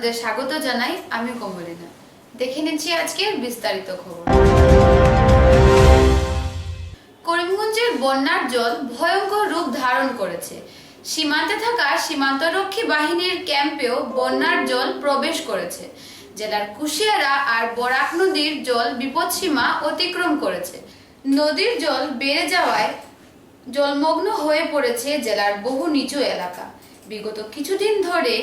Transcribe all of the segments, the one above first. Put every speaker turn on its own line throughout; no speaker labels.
আপনাদের স্বাগত জানাই। আমি কমলিনা। দেখে নিচ্ছি আজকের বিস্তারিত খবর। করিমগঞ্জের বন্যার জল ভয়ঙ্কর রূপ ধারণ করেছে। সীমান্তে থাকা সীমান্তরক্ষী বাহিনীর ক্যাম্পেও বন্যার জল প্রবেশ করেছে। জেলার কুশিয়ারা আর বরাক নদীর জল বিপদসীমা অতিক্রম করেছে। নদীর জল বেড়ে যাওয়ায় জলমগ্ন হয়ে পড়েছে জেলার বহু নিচু এলাকা। বিগত কিছুদিন ধরে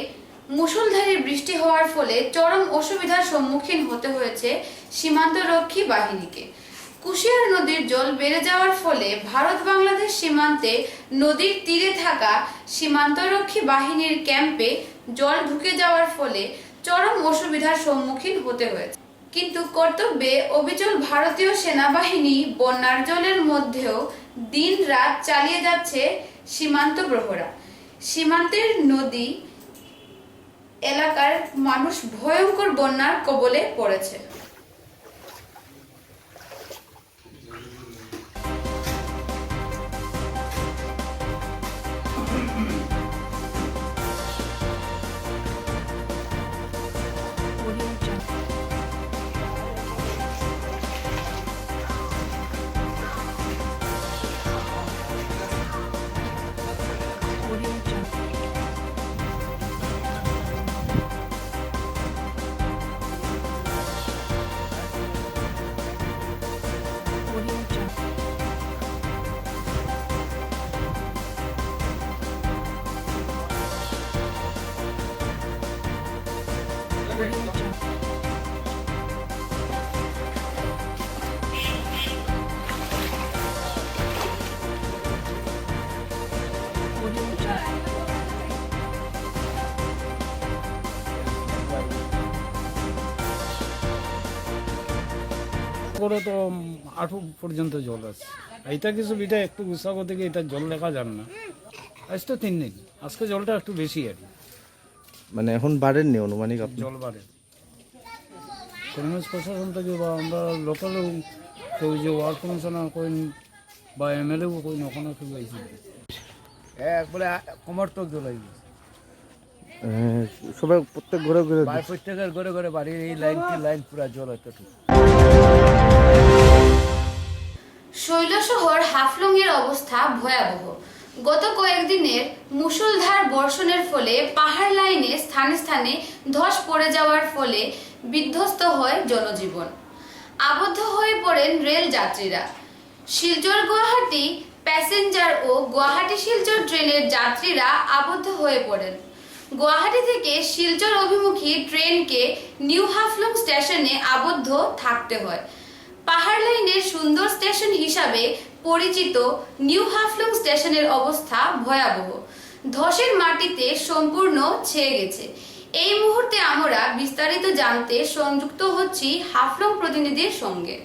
মুষলধারে বৃষ্টি হওয়ার ফলে চরম অসুবিধার সম্মুখীন হতে হয়েছে সীমান্তরক্ষী বাহিনীকে। কুশিয়ারা নদীর জল বেড়ে যাওয়ার ফলে ভারত বাংলাদেশ সীমান্তে নদীর তীরে থাকা সীমান্তরক্ষী বাহিনীর ক্যাম্পে জল ঢুকে যাওয়ার ফলে চরম অসুবিধার সম্মুখীন হতে হয়েছে। কিন্তু কর্তব্যে অবিচল ভারতীয় সেনাবাহিনী বন্যার জলের মধ্যেও দিন রাত চালিয়ে যাচ্ছে সীমান্ত প্রহরা। সীমান্তের নদী এলাকার মানুষ ভয়ঙ্কর বন্যার কবলে পড়েছে।
করে তো আঁঠু পর্যন্ত জল আছে। এইটা কিছু বিটা একটু গুছাবো থেকে এটা জল লেখা যান না। আজ তো 3 দিন, আজকে জলটা একটু বেশি আর কি।
মানে এখন বাড়েননি অনুমানিক আপনি?
জল বাড়ে করিমগঞ্জ প্রশাসন থেকে বা আমরা লোকালেও কেউ যে ওয়ার্ড কমিশনার করেন বা এমএলএও করেন ওখানে কেউ আইসি একবারে কোমর তক জল হয়ে গেছে।
সবাই প্রত্যেক ঘরে ঘরে
প্রত্যেকের ঘরে ঘরে বাড়ির এই লাইন পুরা জল এতটুকু।
শৈলশহর হাফলং এর অবস্থা ভয়াবহ। গত কয়েকদিনের মুষলধার বর্ষণের ফলে পাহাড় লাইনে স্থানে স্থানে ধস পড়ে যাওয়ার ফলে বিধ্বস্ত হয় জনজীবন। আবদ্ধ হয়ে পড়েন রেল যাত্রীরা। শিলচর গুয়াহাটি প্যাসেঞ্জার ও গুয়াহাটি শিলচর ট্রেনের যাত্রীরা আবদ্ধ হয়ে পড়েন। গুয়াহাটি থেকে শিলচর অভিমুখী ট্রেনকে নিউ হাফলং স্টেশনে আবদ্ধ থাকতে হয়। পাহাড় লাইনের সুন্দর স্টেশন হিসাবে পরিচিত নিউ হাফলং স্টেশনের অবস্থা ভয়াবহ। ধসের মাটিতে সম্পূর্ণ ছেয়ে গেছে। এই মুহূর্তে আমরা বিস্তারিত জানতে সংযুক্ত হচ্ছি হাফলং প্রতিনিধির সঙ্গে।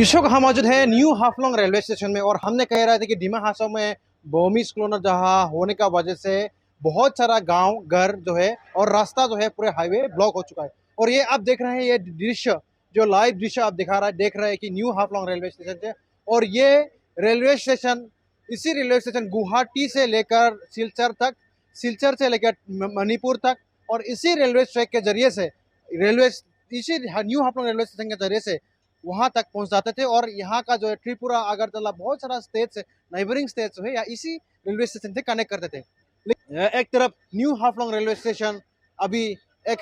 इस वक्त हम मौजूद है न्यू हाफलोंग रेलवे स्टेशन में और हमने कह रहे थे कि डिमा हासों में भूमिस्खलन जहाँ होने का वजह से बहुत सारा गांव घर जो है और रास्ता जो है पूरे हाईवे ब्लॉक हो चुका है। और ये आप देख रहे हैं ये दृश्य जो लाइव दृश्य आप देख रहे हैं कि न्यू हाफलोंग रेलवे स्टेशन से। और ये रेलवे स्टेशन इसी रेलवे स्टेशन गुवाहाटी से लेकर सिलचर तक, सिलचर से लेकर मणिपुर तक और इसी रेलवे ट्रैक के जरिए से रेलवे इसी न्यू हाफलोंग रेलवे स्टेशन के जरिए से वहाँ तक पहुँच जाते थे। और यहाँ का जो है त्रिपुरा, अगरतला, बहुत सारा स्टेट्स है, नेबरिंग स्टेट्स है या इसी रेलवे स्टेशन से कनेक्ट करते थे। एक तरफ न्यू हाफलोंग रेलवे स्टेशन अभी एक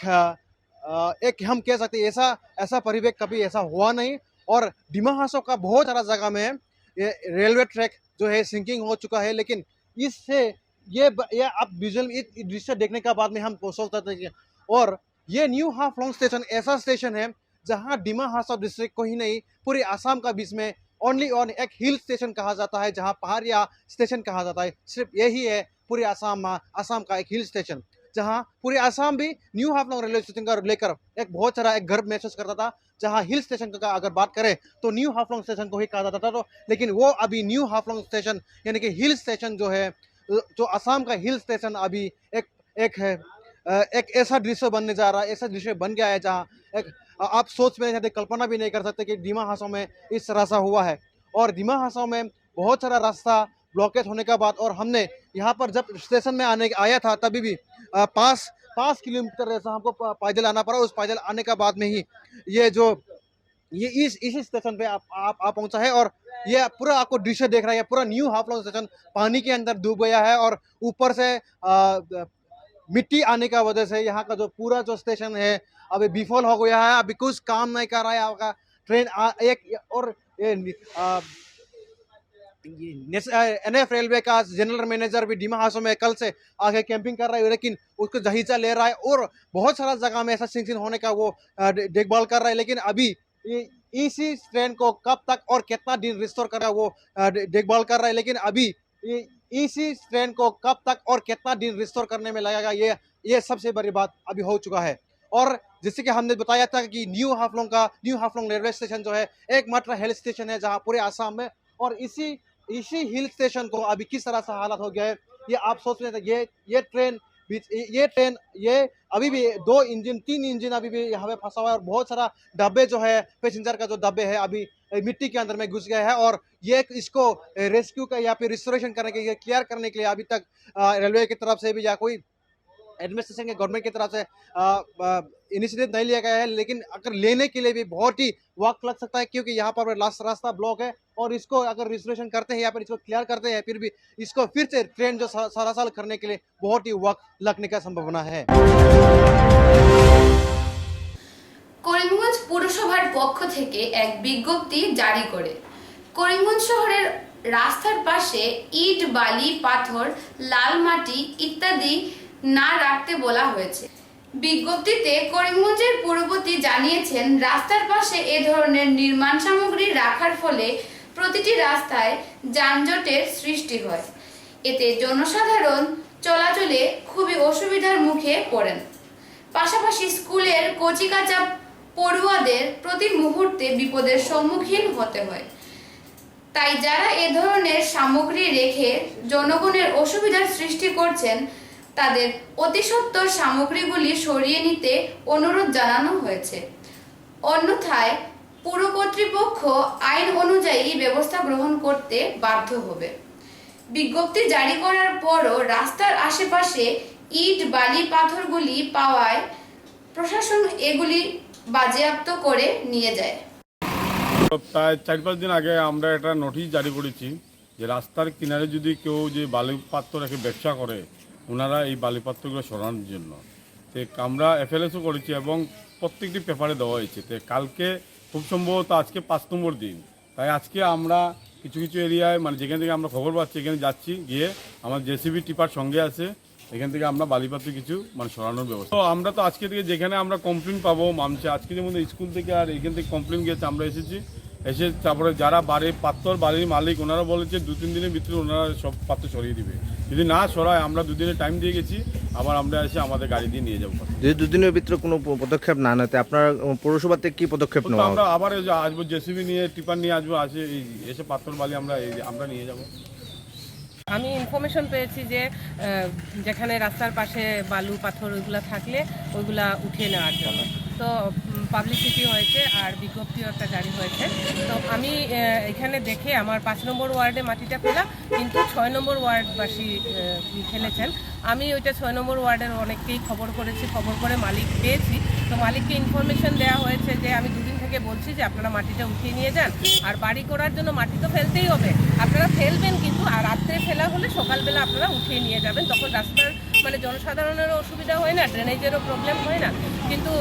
हम कह सकते हैं ऐसा परिवेश कभी ऐसा हुआ नहीं। और डिमा हासो का बहुत सारा जगह में ये रेलवे ट्रैक जो है सिंकिंग हो चुका है। लेकिन इससे ये आप विजुअल दृश्य देखने के बाद में हम सोचते थे। और ये न्यू हाफलोंग स्टेशन ऐसा स्टेशन है जहां डिमा हासो डिस्ट्रिक्ट को ही नहीं पूरे आसाम का बीच में ओनली ऑन एक हिल स्टेशन कहा जाता है, जहां पहाड़िया स्टेशन कहा जाता है। सिर्फ यही है पूरे आसाम का एक हिल स्टेशन, जहां पूरे आसाम भी न्यू हाफलोंग रेलवे स्टेशन का लेकर एक बहुत सारा एक गर्व महसूस करता था। जहां हिल स्टेशन का अगर बात करें तो न्यू हाफलोंग स्टेशन को ही कहा जाता था। तो लेकिन वो अभी न्यू हाफलोंग स्टेशन यानी कि हिल स्टेशन जो है, जो आसाम का हिल स्टेशन अभी एक ऐसा दृश्य बनने जा रहा है, ऐसा दृश्य बन गया है जहाँ एक आप सोच में नहीं सकते, कल्पना भी नहीं कर सकते कि डिमा हासो में इस तरह सा हुआ है। और डिमा हासो में बहुत सारा रास्ता ब्लॉकेज होने के बाद और हमने यहाँ पर जब स्टेशन में आया था तभी भी पाँच किलोमीटर ऐसा हमको पैदल आना पड़ा। उस पैदल आने के बाद में ही ये इस स्टेशन पे आप पहुंचा है। और ये पूरा आपको दृश्य देख रहा है, पूरा न्यू हाफलोंग स्टेशन पानी के अंदर डूब गया है। और ऊपर से मिट्टी आने का वजह से यहाँ का जो पूरा जो स्टेशन है अभी विफल हो गया है, अभी कुछ काम नहीं कर रहा है आपका ट्रेन। NF रेलवे का जनरल मैनेजर भी डिमा हासो में कल से आगे कैंपिंग कर रहा है, लेकिन उसको जहीजा ले रहा है। और बहुत सारा जगह में ऐसा सिंचिन होने का वो देखभाल कर रहा है, लेकिन अभी इसी ट्रेन को कब तक और कितना दिन रिस्टोर कर रहा है वो देखभाल कर रहा है। लेकिन अभी इसी ट्रेन को कब तक और कितना दिन रिस्टोर करने में लगेगा, ये सबसे बड़ी बात अभी हो चुका है। और जैसे कि हमने बताया था कि न्यू हाफलोंग रेलवे स्टेशन जो है एकमात्र हिल स्टेशन है जहां पूरे आसाम में, और इसी हिल स्टेशन को अभी किस तरह से हालत हो गया है ये आप सोच रहे थे। ये अभी भी 3 इंजन अभी भी यहाँ पे फंसा हुआ है। और बहुत सारा डब्बे जो है पैसेंजर का जो डब्बे है अभी मिट्टी के अंदर में घुस गया है। और ये इसको रेस्क्यू का या फिर रिस्टोरेशन करने के लिए, क्लियर करने के लिए अभी तक रेलवे की तरफ से भी या कोई एडमिनिस्ट्रेशन के गवर्नमेंट की तरफ से इनिशिएटिव नहीं लिया गया है। लेकिन अगर लेने के लिए भी बहुत ही वक्त लग सकता है, क्योंकि यहाँ पर रास्ता ब्लॉक है। और इसको अगर रिजर्वेशन करते हैं या फिर इसको क्लियर करते हैं, फिर भी इसको फिर से ट्रेन जो साल करने के लिए बहुत ही वक्त लगने का संभावना है।
করিমগঞ্জ পুরসভার পক্ষ থেকে এক বিজ্ঞপ্তি জারি করে করিমগঞ্জ শহরের রাস্তার পাশে ইট, বালি, পাথর, লাল মাটি ইত্যাদি না রাখতে বলা হয়েছে। বিজ্ঞপ্তিতে করিমগঞ্জের পুরপতি জানিয়েছেন, রাস্তার পাশে এ ধরনের নির্মাণ সামগ্রী রাখার ফলে প্রতিটি রাস্তায় যানজটের সৃষ্টি হয়। এতে জনসাধারণ চলাচলে খুবই অসুবিধার মুখে পড়েন। পাশাপাশি স্কুলের কচিকাঁচা পড়ুয়াদের প্রতি মুহূর্তে বিপদের সম্মুখীন হতে হয়। তাই যারা এ ধরনের সামগ্রী রেখে জনগণের অসুবিধার সৃষ্টি করছেন তাদের অতি সত্বর সামগ্রীগুলি সরিয়ে নিতে অনুরোধ জানানো হয়েছে। অন্যথায় পুর কর্তৃপক্ষ আইন অনুযায়ী ব্যবস্থা গ্রহণ করতে বাধ্য হবে। বিজ্ঞপ্তি জারি করার পরও রাস্তার আশেপাশে ইট, বালি, পাথরগুলি পাওয়ায় প্রশাসন এগুলি বাজেয়াপ্ত করে নিয়ে যায়।
প্রায় 4-5 দিন আগে আমরা একটা নোটিশ জারি করেছি যে রাস্তার কিনারে যদি কেউ যে বালিপাত্র রেখে ব্যবসা করে ওনারা এই বালিপাত্রগুলো সরানোর জন্য আমরা FLSও করেছি এবং প্রত্যেকটি পেপারে দেওয়া হয়েছে। তো কালকে খুব সম্ভবত আজকে 5 নম্বর দিন, তাই আজকে আমরা কিছু এরিয়ায় মানে যেখান থেকে আমরা খবর পাচ্ছি এখানে যাচ্ছি, গিয়ে আমার JCB টিপার সঙ্গে আছে, এখান থেকে আমরা বালিপাত্র কিছু মানে সরানোর ব্যবস্থা। তো আমরা তো আজকে থেকে যেখানে আমরা কমপ্লেন পাবো মানছে, আজকে যেমন স্কুল থেকে আর এখান থেকে কমপ্লেন গিয়েছে, আমরা এসে তারপরে যারা বাড়ির মালিক ওনারা বলেছে 2-3 দিনের ভিতরে ওনারা সব পাত্র সরিয়ে দিবে। যদি না সরায় আমরা 2 দিনের টাইম দিয়ে গেছি, আবার আমরা এসে আমাদের গাড়ি দিয়ে নিয়ে যাবো।
যদি 2 দিনের ভিতরে কোনো পদক্ষেপ না নেয় আপনার পৌরসভাতে কি পদক্ষেপ নেওয়া হবে?
আমরা আবার আসবো, JCB নিয়ে, টিপার নিয়ে আসবো, এসে পাত্র বালি আমরা নিয়ে যাবো।
আমি ইনফরমেশন পেয়েছি যে যেখানে রাস্তার পাশে বালু, পাথর ওইগুলো থাকলে ওইগুলা উঠিয়ে নেওয়ার জন্য। তো পাবলিসিটি হয়েছে আর বিজ্ঞপ্তিও একটা জারি হয়েছে। তো আমি এখানে দেখে আমার 5 নম্বর ওয়ার্ডে মাটিটা ফেলা, কিন্তু 6 নম্বর ওয়ার্ডবাসী ফেলেছেন। আমি ওইটা 6 নম্বর ওয়ার্ডের অনেককেই খবর করে মালিক পেয়েছি। তো মালিককে ইনফরমেশন দেওয়া হয়েছে যে আমি 2 দিন থেকে বলছি যে আপনারা মাটিটা উঠিয়ে নিয়ে যান, আর বাড়ি করার জন্য মাটি তো ফেলতেই হবে, আপনারা ফেলবেন, কিন্তু আর রাত্রে ফেলা হলে সকালবেলা আপনারা উঠিয়ে নিয়ে যাবেন। তখন রাস্তার মানে জনসাধারণেরও অসুবিধা হয় না, ড্রেনেজেরও প্রবলেম হয় না। কিন্তু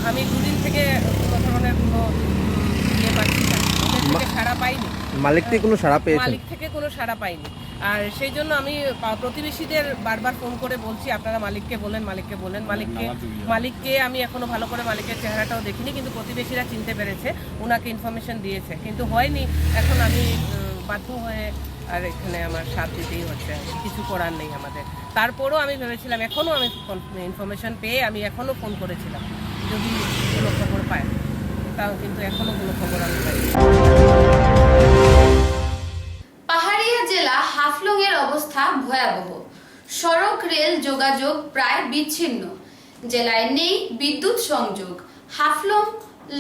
আমি 2 দিন থেকে কোনো ধরনের কোনো পাচ্ছি না, সাড়া পাইনি।
মালিক থেকে কোনো সাড়া পাইনি। আর সেই জন্য আমি প্রতিবেশীদের বারবার ফোন করে বলছি আপনারা মালিককে বলেন। মালিককে আমি এখনো ভালো করে মালিকের চেহারাটাও দেখিনি, কিন্তু প্রতিবেশীরা চিনতে পেরেছে, ওনাকে ইনফরমেশন দিয়েছে, কিন্তু হয়নি। এখন আমি বাধ্য হয়ে আর এখানে আমার সাথ দিতেই হচ্ছে, কিছু করার নেই আমাদের। তারপরও আমি ভেবেছিলাম, এখনও আমি ইনফরমেশন পেয়ে আমি এখনও ফোন করেছিলাম যদি কোনো খবর পায়, তাও কিন্তু এখনও কোনো খবর আমি পাইনি।
পাহাড়িয়া জেলা হাফলং এর অবস্থা ভয়াবহ। সড়ক রেল যোগাযোগ প্রায় বিচ্ছিন্ন। জেলায় নেই বিদ্যুৎ সংযোগ। হাফলং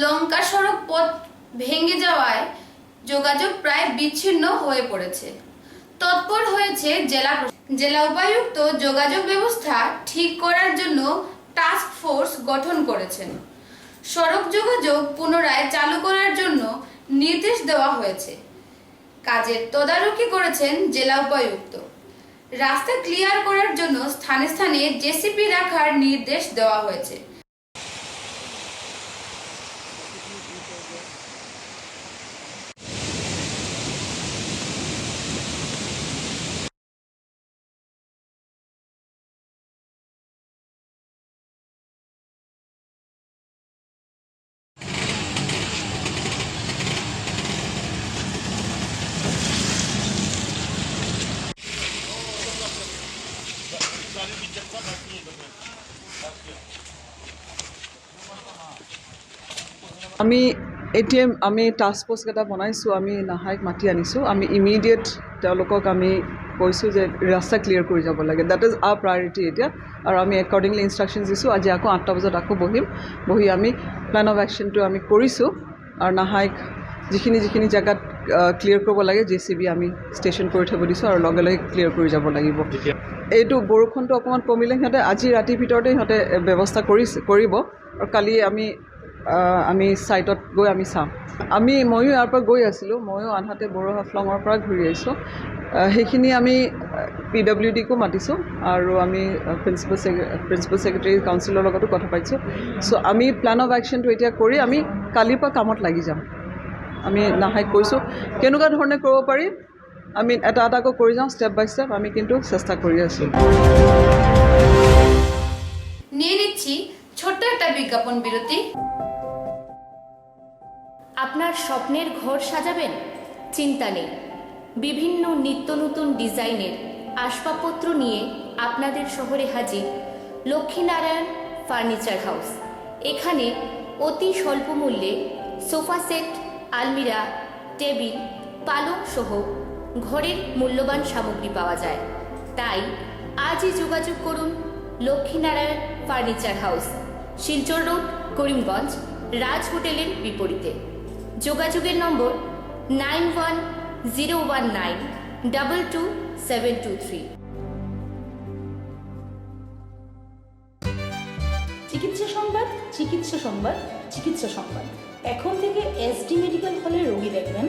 লঙ্কা সড়ক পথ ভেঙে যাওয়ায় যোগাযোগ প্রায় বিচ্ছিন্ন হয়ে পড়েছে। তৎপর হয়েছে জেলা উপায়ুক্ত যোগাযোগ ব্যবস্থা ঠিক করার জন্য টাস্ক ফোর্স গঠন করেছেন। সড়ক যোগাযোগ পুনরায় চালু করার জন্য নির্দেশ দেওয়া হয়েছে। কাজের তদারকি করেছেন জেলা উপায়ুক্ত। রাস্তা ক্লিয়ার করার জন্য স্থানে স্থানে জেসিপি রাখার নির্দেশ দেওয়া হয়েছে।
আমি টাস্ক ফ'ৰ্চ কেইটা বনাইছোঁ, আমি নাহাইক মাতি আনিছোঁ। আমি ইমিডিয়েট তেওঁলোকক আমি কৈছোঁ যে ৰাস্তা ক্লিয়াৰ কৰি যাব লাগে। দেট ইজ আৰ প্ৰায়ৰিটি এতিয়া, আৰু আমি একৰ্ডিংলি ইনষ্ট্ৰাকশ্যনছ দিছোঁ। আজি আকৌ 8টা বজাত আকৌ বহি আমি প্লেন অফ একশ্যনটো আমি কৰিছোঁ। আৰু নাহাইক যিখিনি জেগাত ক্লিয়াৰ কৰিব লাগে JCB আমি ষ্টেচন কৰি থ'ব দিছোঁ, আৰু লগে লগে ক্লিয়াৰ কৰি যাব লাগিব। এইটো বৰষুণটো অকণমান কমিলে সিহঁতে আজি ৰাতিৰ ভিতৰতে সিহঁতে ব্যৱস্থা কৰিব। আৰু কালি আমি ছাইটত গৈ আমি চাম। ময়ো ইয়াৰ পৰা গৈ আছিলোঁ, ময়ো আনহাতে বড়ো হাফলঙৰ পৰা ঘূৰি আহিছোঁ। সেইখিনি আমি PWDকো মাতিছোঁ, আৰু আমি প্ৰিন্সিপাল ছেক্ৰেটাৰী কাউন্সিলৰ লগতো কথা পাতিছোঁ। চ' আমি প্লেন অফ একশ্যনটো এতিয়া কৰি আমি কালিৰ পৰা কামত লাগি যাম। আমি নাহাইক কৈছোঁ কেনেকুৱা ধৰণে কৰিব পাৰি, আমি এটাকৈ কৰি যাওঁ, ষ্টেপ বাই ষ্টেপ আমি কিন্তু চেষ্টা কৰি আছোঁ।
নিয়ে নিচ্ছি ছোট্ট একটা বিজ্ঞাপন বিরতি।
আপনার স্বপ্নের ঘর সাজাবেন? চিন্তা নেই, বিভিন্ন নিত্য নতুন ডিজাইনের আসবাবপত্র নিয়ে আপনাদের শহরে হাজির লক্ষ্মীনারায়ণ ফার্নিচার হাউস। এখানে অতি স্বল্প মূল্যে সোফা সেট, আলমিরা, টেবিল, পালং সহ ঘরের মূল্যবান সামগ্রী পাওয়া যায়। তাই আজই যোগাযোগ করুন Lakshminarayan furniture house, Silchar road, Karimganj, Raj হোটেলের বিপরীতে। যোগাযোগের নম্বর 9101922723।
চিকিৎসা সংবাদ, চিকিৎসা সংবাদ, চিকিৎসা সংবাদ। এখন থেকে SD মেডিকেল হলে রোগী দেখবেন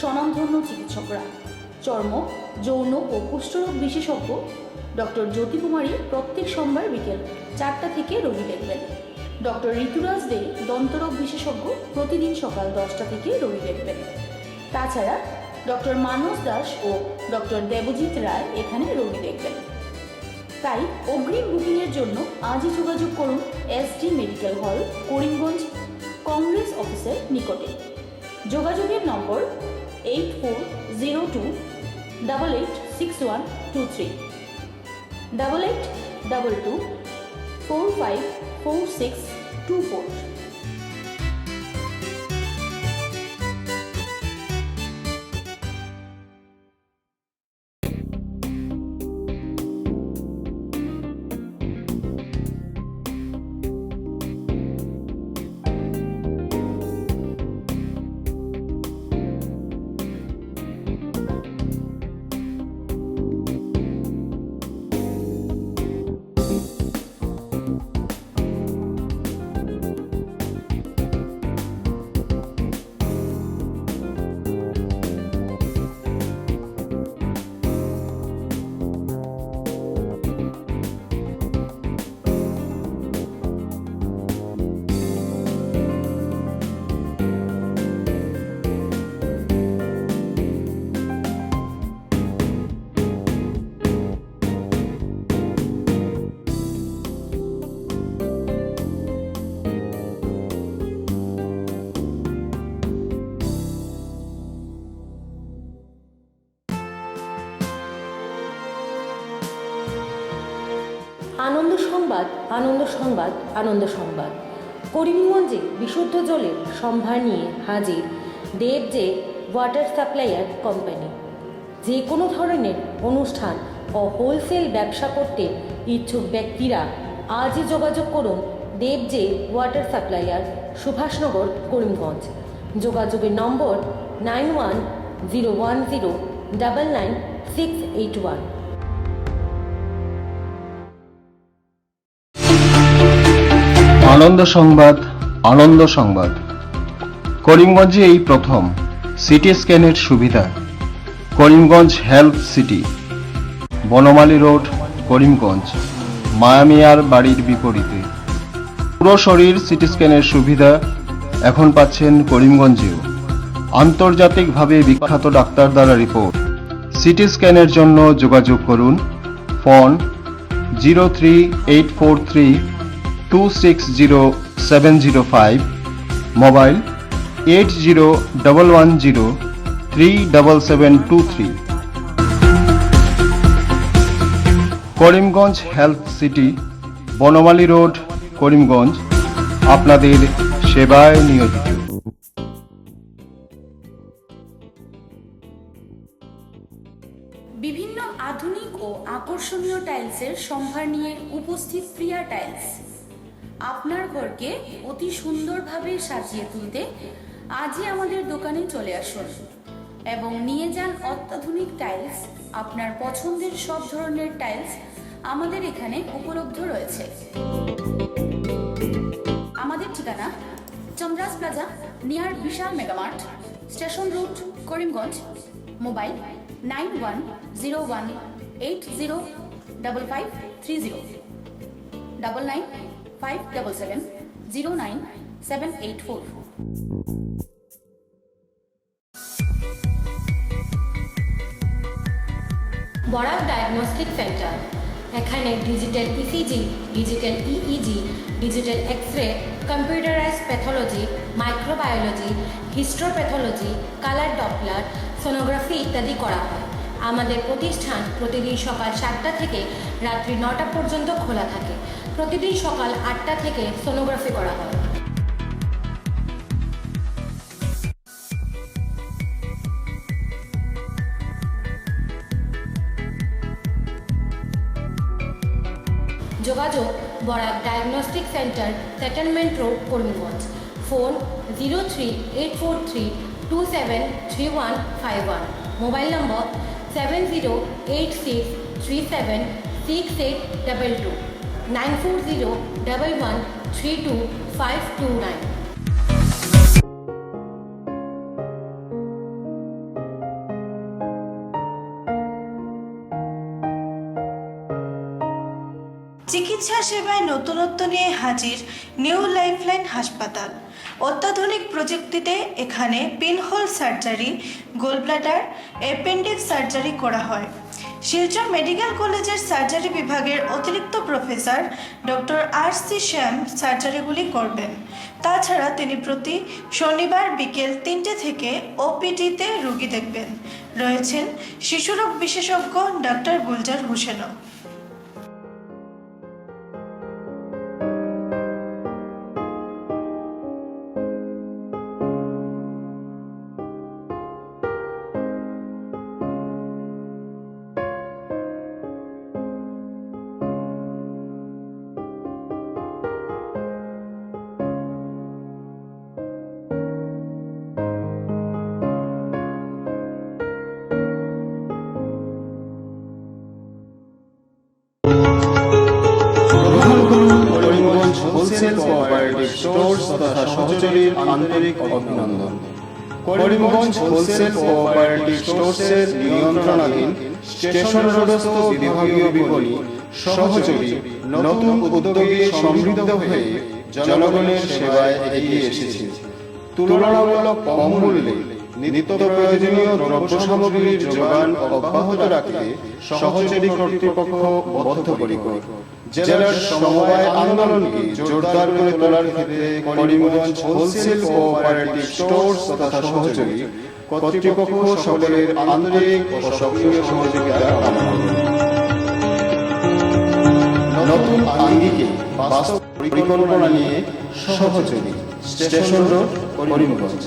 স্বনামধন্য চিকিৎসকরা। চর্ম, যৌন ও কুষ্ঠরোগ বিশেষজ্ঞ ডক্টর জ্যোতি কুমারী প্রত্যেক সোমবার বিকেল 4টা থেকে রোগী দেখবেন। ডক্টর ঋতুরাজ দে দন্তরোগ বিশেষজ্ঞ প্রতিদিন সকাল 10টা থেকে রোগী দেখবেন। তাছাড়া ডক্টর মানস দাস ও ডক্টর দেবজিৎ রায় এখানে রোগী দেখবেন। তাই অগ্রিম বুকিংয়ের জন্য আজই যোগাযোগ করুন SD medical hall, Karimganj Congress অফিসের নিকটে। যোগাযোগের নম্বর 8402886123, 8822454624। আনন্দ সংবাদ, আনন্দ সংবাদ, আনন্দ সংবাদ। করিমগঞ্জে বিশুদ্ধ জলের সম্ভার নিয়ে হাজির দেবজে ওয়াটার সাপ্লাইয়ার কোম্পানি। যে কোনো ধরনের অনুষ্ঠান ও হোলসেল ব্যবসা করতে ইচ্ছুক ব্যক্তিরা আজই যোগাযোগ করুন দেবজে ওয়াটার সাপ্লাইয়ার, সুভাষনগর, করিমগঞ্জ। যোগাযোগের নম্বর 91010999 681।
আনন্দ সংবাদ, আনন্দ সংবাদ। করিমগঞ্জে এই প্রথম সিটি স্ক্যানের সুবিধা। Karimganj health city, Banamali road, Karimganj, মায়ামিয়ার বাড়ির বিপরীতে। পুরো শরীর সিটি স্ক্যানের সুবিধা এখন পাচ্ছেন করিমগঞ্জেও। আন্তর্জাতিকভাবে বিখ্যাত ডাক্তার দ্বারা রিপোর্ট। সিটি স্ক্যানের জন্য যোগাযোগ করুন phone 03843260705, mobile 8011037723। Karimganj health city, Banamali road, Karimganj, আপনাদের সেবায় নিয়োজিত।
বিভিন্ন আধুনিক ও আকর্ষণীয় টাইলসের সম্ভার নিয়ে উপস্থিত প্রিয়া টাইলস। আপনার ঘরকে অতি সুন্দরভাবে সাজিয়ে তুলতে আজই আমাদের দোকানে চলে আসুন এবং নিয়ে যান অত্যাধুনিক টাইলস। আপনার পছন্দের সব ধরনের টাইলস আমাদের এখানে উপলব্ধ রয়েছে। আমাদের ঠিকানা Chandras plaza, near Vishal mega mart, station road, Karimganj. Mobile 9101805530, 9957709784।
Barak diagnostic centre. এখানে digital ECG, digital EEG, digital X-ray, computerise pathology, microbiology, histopathology, colour Doppler, sonography ইত্যাদি করা হয়। আমাদের প্রতিষ্ঠান প্রতিদিন সকাল 7টা থেকে রাত্রি 9টা পর্যন্ত খোলা থাকে। প্রতিদিন সকাল 8টা থেকে সোনোগ্রাফি করা হয়। যোগাযোগ Barak diagnostic centre, settlement road, Karimganj. Phone 03843273151। Mobile নম্বর 7086376822, 9401132529।
চিকিৎসা সেবায় নতুনত্ব নিয়ে হাজির নিউ লাইফলাইন হাসপাতাল। অত্যাধুনিক প্রযুক্তিতে এখানে pinhole surgery, gallbladder, appendix surgery করা হয়। শিলচর মেডিকেল কলেজের সার্জারি বিভাগের অতিরিক্ত প্রফেসর ডক্টর RC শ্যাম সার্জারিগুলি করবেন। তাছাড়া তিনি প্রতি শনিবার বিকেল 3টে থেকে ওপিডিতে রোগী দেখবেন। রয়েছেন শিশুরোগ বিশেষজ্ঞ ডক্টর গুলজার হোসেনও।
হোলসেল কোঅপারেটিভ স্টোর্স তথা সহযোগীর আন্তরিক অভিনন্দন। করিমগঞ্জ হোলসেল কোঅপারেটিভ স্টোর্সের নিয়ন্ত্রণাধীন স্টেশন রোডস্থ বিভাগীয় বিপণী সহযোগী নতুন উদ্যোগে সমৃদ্ধ হয়ে জনগণের সেবায় এগিয়ে এসেছে। তুলনামূলক কম মূল্যে নিত্য প্রয়োজনীয় দ্রব্য সামগ্রীর যোগান অব্যাহত রাখতে সহযোগী কর্তৃপক্ষ বদ্ধপরিকর। জেলার সমবায় আন্দোলনকে জোরদার করে তোলার ক্ষেত্রে করিমগঞ্জ হোলসেল কোঅপারেটিভ স্টোর্স তথা সহযোগী কর্তৃপক্ষ সকলের আন্তরিক ও সক্রিয় সহযোগিতা কামনা করে। নতুন আঙ্গিকে বাস্তব পরিকল্পনা নিয়ে সহযোগী স্টেশন রোড, করিমগঞ্জ,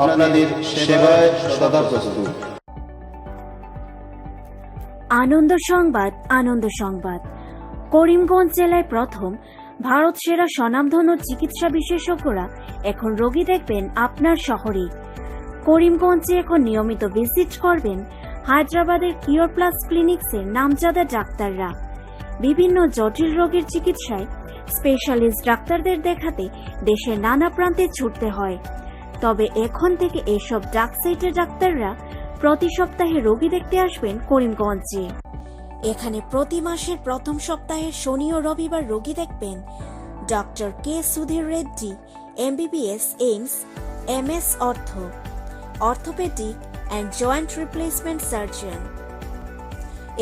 আপনাদের সেবায় সদা প্রস্তুত।
আনন্দ সংবাদ, আনন্দ সংবাদ। করিমগঞ্জ জেলায় প্রথম ভারত সেরা স্বনামধন্য চিকিৎসা বিশেষজ্ঞরা এখন রোগী দেখবেন আপনার শহরে। করিমগঞ্জে এখন নিয়মিত ভিজিট করবেন হায়দ্রাবাদের কিওর প্লাস ক্লিনিক্সের নামজাদা ডাক্তাররা। বিভিন্ন জটিল রোগের চিকিৎসায় স্পেশালিস্ট ডাক্তারদের দেখাতে দেশের নানা প্রান্তে ছুটতে হয়। তবে এখন থেকে এসব ডাক সাইটের ডাক্তাররা প্রতি সপ্তাহে রোগী দেখতে আসবেন করিমগঞ্জে। এখানে প্রতি মাসের প্রথম সপ্তাহে শনি ও রবিবার রোগী দেখবেন doctor K Sudhir Reddy, MBBS, AIIMS, MS ortho, orthopaedic and joint replacement surgeon.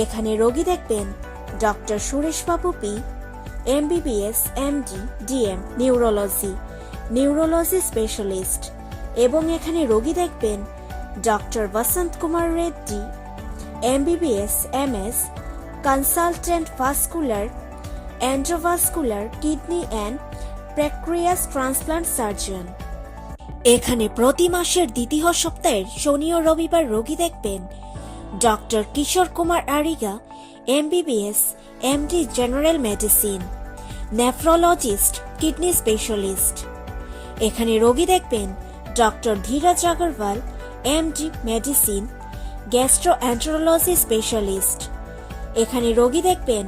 এখানে রোগী দেখবেন doctor Suresh Babu P, MBBS, MD, DM, neurology specialist. এবং এখানে রোগী দেখবেন doctor Basanta Kumar Reddy, MBBS, MS, consultant vascular, endovascular, kidney and pancreas transplant surgeon. এখানে প্রতি মাসের দ্বিতীয় সপ্তাহের শনি ও রবিবার রোগী দেখবেন doctor Kishore Kumar Ariga, MBBS, MD, general medicine, nephrologist, kidney specialist. এখানে রোগী দেখবেন doctor Dheeraj Agarwal, MD, medicine, gastroenterology specialist. এখানে রোগী দেখবেন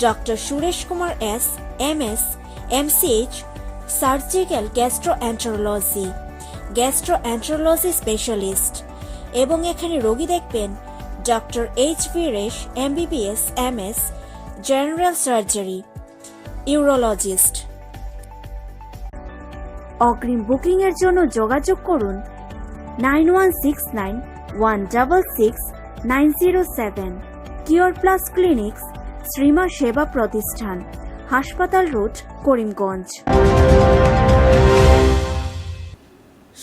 doctor Suresh Kumar S, MS, MCH, surgical gastroenterology specialist. এবং এখানে রোগী দেখবেন doctor H. Viresh, MBBS, MS, general surgery, urologist. অগ্রিম বুকিং এর জন্য যোগাযোগ করুন 9169166907। কিওর প্লাস ক্লিনিক্স, শ্রীমা সেবা প্রতিষ্ঠান, হাসপাতাল রোড, করিমগঞ্জ।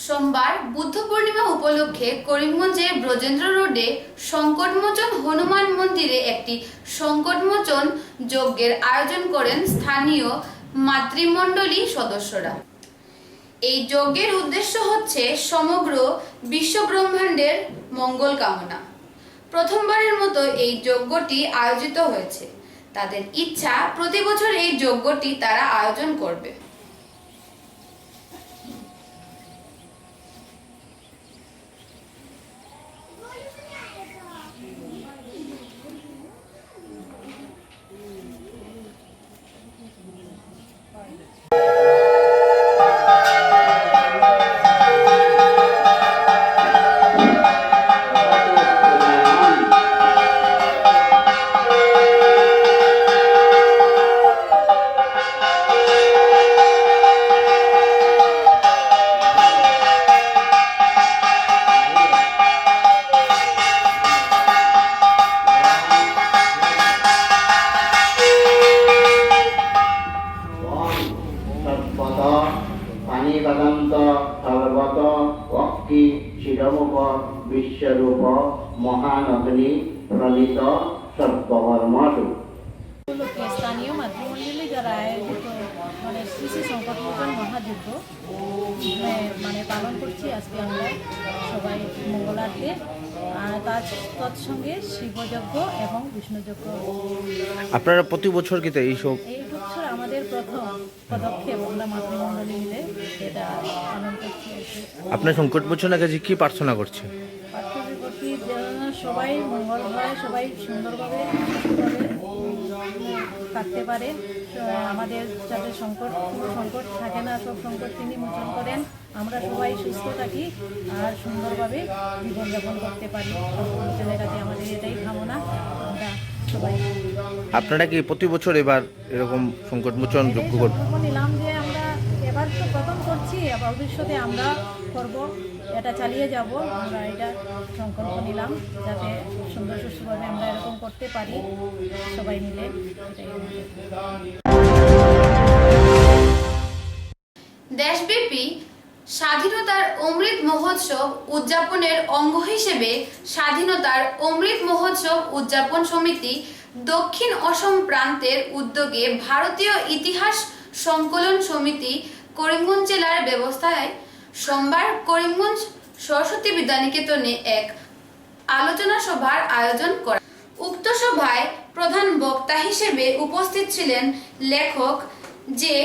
সোমবার বুদ্ধ পূর্ণিমা উপলক্ষে করিমগঞ্জের ব্রজেন্দ্র রোডে সংকটমোচন হনুমান মন্দিরে একটি সংকটমোচন যজ্ঞের আয়োজন করেন স্থানীয় মাতৃমণ্ডলী সদস্যরা। এই যজ্ঞের উদ্দেশ্য হচ্ছে সমগ্র বিশ্বব্রহ্মাণ্ডের মঙ্গল কামনা। প্রথমবারের মতো এই যজ্ঞটি আয়োজিত হয়েছে। তাদের ইচ্ছা প্রতি বছর এই যজ্ঞটি তারা আয়োজন করবে।
বিশ্বরূপ মহানগ্নি প্রণীত সর্বকর্মসু।
স্থানীয় মাতৃমণ্ডলী দ্বারা আয়োজিত শ্রী শ্রী সংকটমোচন মহাযজ্ঞ পালন করছি আজকে আমরা সবাই মঙ্গলার্থে। আর তৎসঙ্গে শিবযজ্ঞ এবং বিষ্ণুযজ্ঞ।
আপনারা প্রতি বছর কি এই
বছর আমাদের প্রথম পদক্ষেপ আমরা মাতৃমণ্ডলী মিলে এটা পালন করছি।
আপনার সংকটমোচনের কাছে কি প্রার্থনা করছে?
প্রার্থনা করছি যেন সবাই মঙ্গল হয়, সবাই সুন্দরভাবে থাকতে পারে, আমাদের যাতে সংকট থাকে না, সব সংকট তিনি মোচন করেন, আমরা সবাই সুস্থ থাকি আর সুন্দরভাবে জীবনযাপন করতে পারি। সংকটের কাছে আমাদের এটাই কামনা। আমরা সবাই
আপনারা কি প্রতি বছর এবার এরকম সংকটমোচন যজ্ঞ
নিলাম যে আমরা এবার তো প্রথম করছি, ভবিষ্যতে আমরা করব, এটা চালিয়ে যাব। আমরা এটা সংকল্প নিলাম যাতে সুন্দর সুষ্ঠুভাবে আমরা এরকম করতে পারি সবাই মিলে।
দেশব্যাপী স্বাধীনতার অমৃত মহোৎসব উদযাপনের অঙ্গ হিসেবে স্বাধীনতার অমৃত মহোৎসব উদযাপন সমিতি দক্ষিণ অসম প্রান্তের উদ্যোগে ভারতীয় ইতিহাস সংকলন সমিতি করিমগঞ্জ জেলার ব্যবস্থায় সোমবার করিমগঞ্জ সরস্বতী বিদ্যানিকেতনে এক আলোচনা সভার আয়োজন করা। উক্ত সভায় প্রধান বক্তা হিসেবে উপস্থিত ছিলেন লেখক জে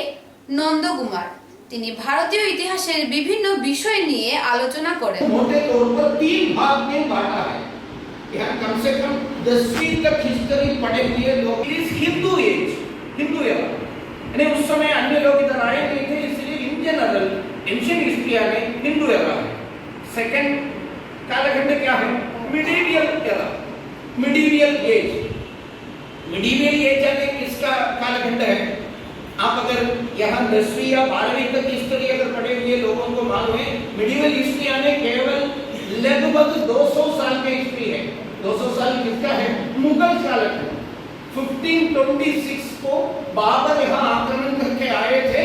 নন্দকুমার। তিনি ভারতীয় ইতিহাসের বিভিন্ন বিষয় নিয়ে আলোচনা করেন।
मोटे तौर पर 3 भाग में बांटा है।
यहाँ कम से कम 10वीं तक हिस्ट्री पढ़े हुए लोग इस हिंदू एज, हिंदू एरा, यानी उस समय अन्य लोग इधर आए नहीं थे, इसलिए इन जनरल एंशिएंट हिस्ट्री में हिंदू एरा है। सेकंड कालखंड क्या है? Medieval era, medieval age. Medieval age यानी किसका कालखंड है? आप अगर यहाँ 10वीं या 12वीं तक हिस्ट्री अगर पढ़े हुए लोगों को मालूम है, मिडीवियल हिस्ट्री यानी केवल लगभग 200 साल की हिस्ट्री है। 200 साल किसका है? मुगल कालखंड। 1526 को बाबर यहाँ आक्रमण करके आए थे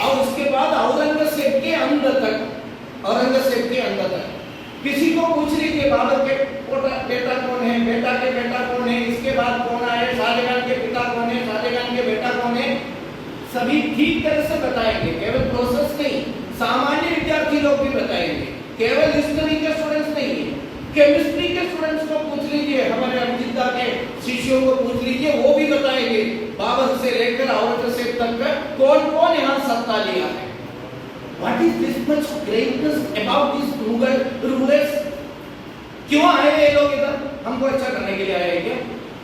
और उसके बाद औरंगजेब के अंत तक, औरंगजेब के अंत तक किसी को पूछ लीजिए बाबर के बेटा कौन है, बेटा के बेटा कौन है, इसके बाद कौन आए, शाहजहां के पिता कौन है, शाहजहां के बेटा कौन है, सभी ठीक तरह से बताएंगे। केवल प्रोसेस नहीं, सामान्य विद्यार्थी लोग भी बताएंगे, केवल हिस्ट्री के स्टूडेंट्स नहीं। केमिस्ट्री के स्टूडेंट्स को पूछ लीजिए, हमारे अभिजिता के शिष्यों को पूछ लीजिए, वो भी बताएंगे बाबर से लेकर औरंगजेब तक कौन कौन यहाँ सत्ता लिया है। What is this much greatness about these Mughal rulers? क्यों आए ये लोग इधर? हमको अच्छा करने के लिए आए क्या?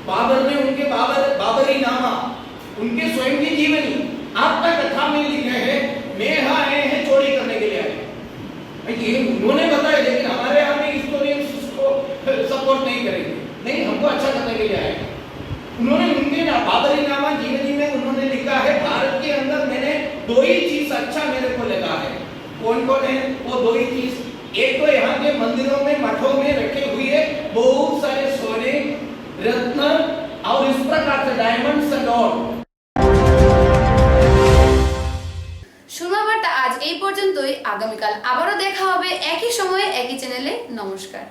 बाबर ने उनके बाबरी नामा, उनके स्वयं की जीवनी आत्मकथा में लिखे हैं, मैं यहाँ आए हैं चोरी करने के लिए आए। ये उन्होंने बताया, लेकिन हमारे यहाँ में हिस्टोरियंस उसको सपोर्ट नहीं करेंगे। नहीं, हमको अच्छा करने के लिए आए। उन्होंने उनके बाबरी नामा जीवनी में उन्होंने लिखा है, भारत के अंदर मैंने दो ही चीज अच्छा मेरे को लगा है। कौन कौन है वो दो ही चीज? एक तो यहाँ के मंदिरों में, मठों में रखे हुए बहुत सारे सोने, रत्न और इस प्रकार से डायमंड्स एंड ऑल।
সুরমা বার্তা আজ এই পর্যন্তই। আগামীকাল আবারও দেখা হবে একই সময়ে একই চ্যানেলে। নমস্কার।